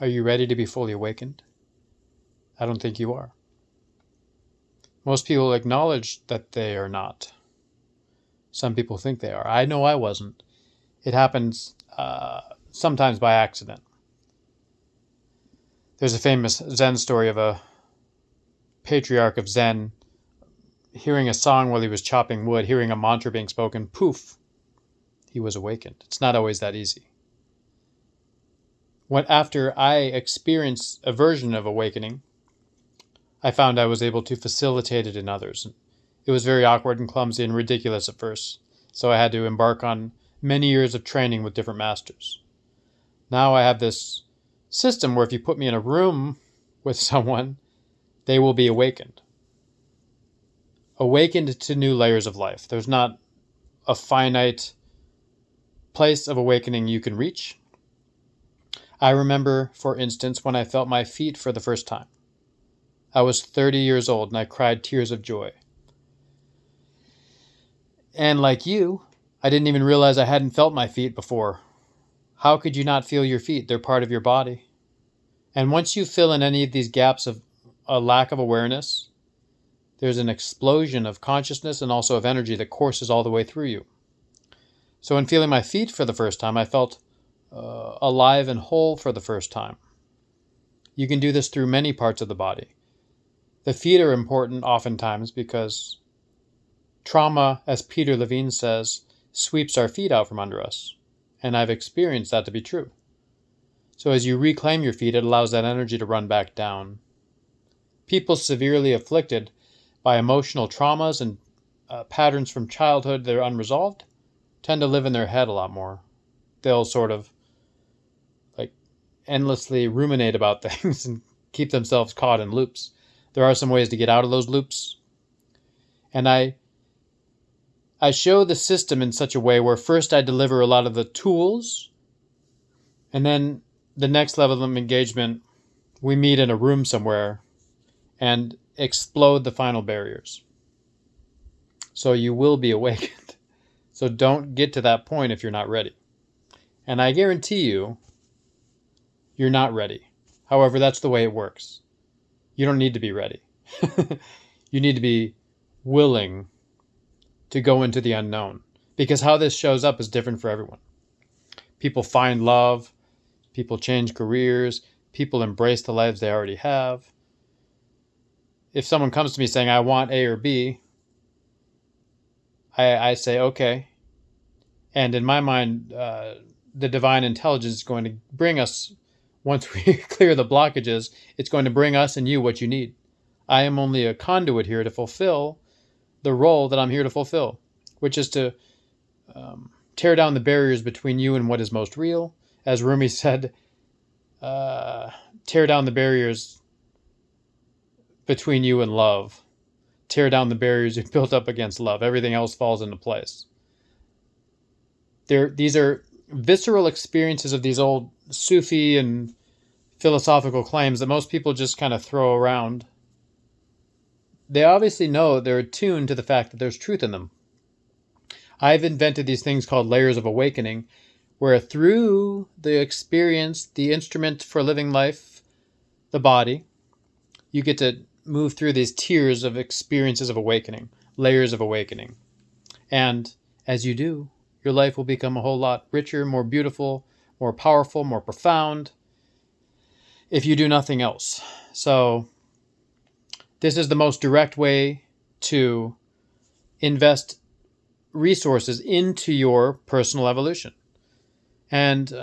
Are you ready to be fully awakened? I don't think you are. Most people acknowledge that they are not. Some people think they are. I know I wasn't. It happens sometimes by accident. There's a famous Zen story of a patriarch of Zen hearing a song while he was chopping wood, hearing a mantra being spoken, poof, he was awakened. It's not always that easy. After I experienced a version of awakening, I found I was able to facilitate it in others. It was very awkward and clumsy and ridiculous at first, so I had to embark on many years of training with different masters. Now I have this system where if you put me in a room with someone, they will be awakened. Awakened to new layers of life. There's not a finite place of awakening you can reach. I remember, for instance, when I felt my feet for the first time. I was 30 years old and I cried tears of joy. And like you, I didn't even realize I hadn't felt my feet before. How could you not feel your feet? They're part of your body. And once you fill in any of these gaps of a lack of awareness, there's an explosion of consciousness and also of energy that courses all the way through you. So in feeling my feet for the first time, I felt alive and whole for the first time. You can do this through many parts of the body. The feet are important oftentimes because trauma, as Peter Levine says, sweeps our feet out from under us. And I've experienced that to be true. So as you reclaim your feet, it allows that energy to run back down. People severely afflicted by emotional traumas and patterns from childhood that are unresolved tend to live in their head a lot more. They'll sort of endlessly ruminate about things and keep themselves caught in loops. There are some ways to get out of those loops. And I show the system in such a way where first I deliver a lot of the tools, and then the next level of engagement, we meet in a room somewhere and explode the final barriers. So you will be awakened. So don't get to that point if you're not ready. And I guarantee you're not ready. However, that's the way it works. You don't need to be ready. You need to be willing to go into the unknown. Because how this shows up is different for everyone. People find love. People change careers. People embrace the lives they already have. If someone comes to me saying, I want A or B, I say, okay. And in my mind, the divine intelligence is going to bring us, once we clear the blockages, it's going to bring us and you what you need. I am only a conduit here to fulfill the role that I'm here to fulfill, which is to tear down the barriers between you and what is most real. As Rumi said, tear down the barriers between you and love. Tear down the barriers you've built up against love. Everything else falls into place. These are visceral experiences of these old Sufi and philosophical claims that most people just kind of throw around. They obviously know they're attuned to the fact that there's truth in them. I've invented these things called layers of awakening, where through the experience, the instrument for living life, the body, you get to move through these tiers of experiences of awakening, layers of awakening. And as you do, your life will become a whole lot richer, more beautiful, more powerful, more profound, if you do nothing else. So this is the most direct way to invest resources into your personal evolution. And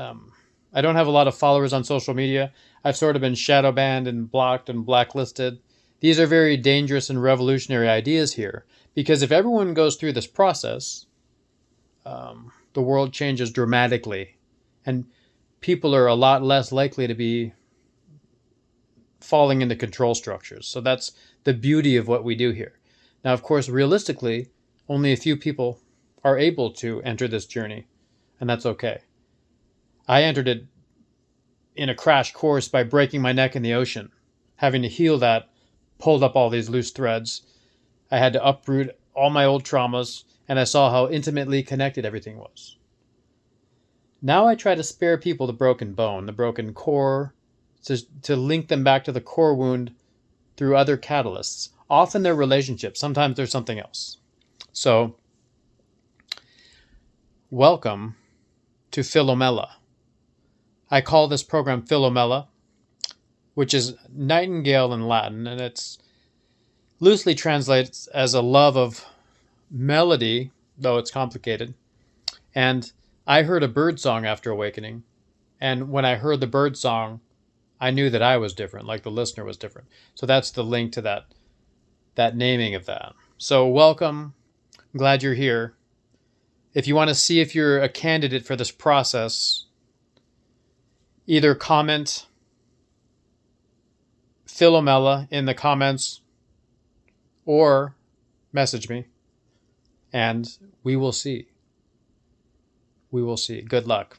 I don't have a lot of followers on social media. I've sort of been shadow banned and blocked and blacklisted. These are very dangerous and revolutionary ideas here, because if everyone goes through this process, the world changes dramatically, and people are a lot less likely to be falling into control structures. So that's the beauty of what we do here. Now, of course, realistically, only a few people are able to enter this journey, and that's okay. I entered it in a crash course by breaking my neck in the ocean. Having to heal that pulled up all these loose threads. I had to uproot all my old traumas, and I saw how intimately connected everything was. Now I try to spare people the broken bone, the broken core, to link them back to the core wound through other catalysts. Often they're relationships. Sometimes there's something else. So, welcome to Philomela. I call this program Philomela, which is nightingale in Latin, and it's loosely translates as a love of melody, though it's complicated. And I heard a bird song after awakening, and when I heard the bird song, I knew that I was different, like the listener was different. So that's the link to that naming of that. So welcome. I'm glad you're here. If you want to see if you're a candidate for this process, either comment Philomela in the comments or message me, and we will see. We will see. Good luck.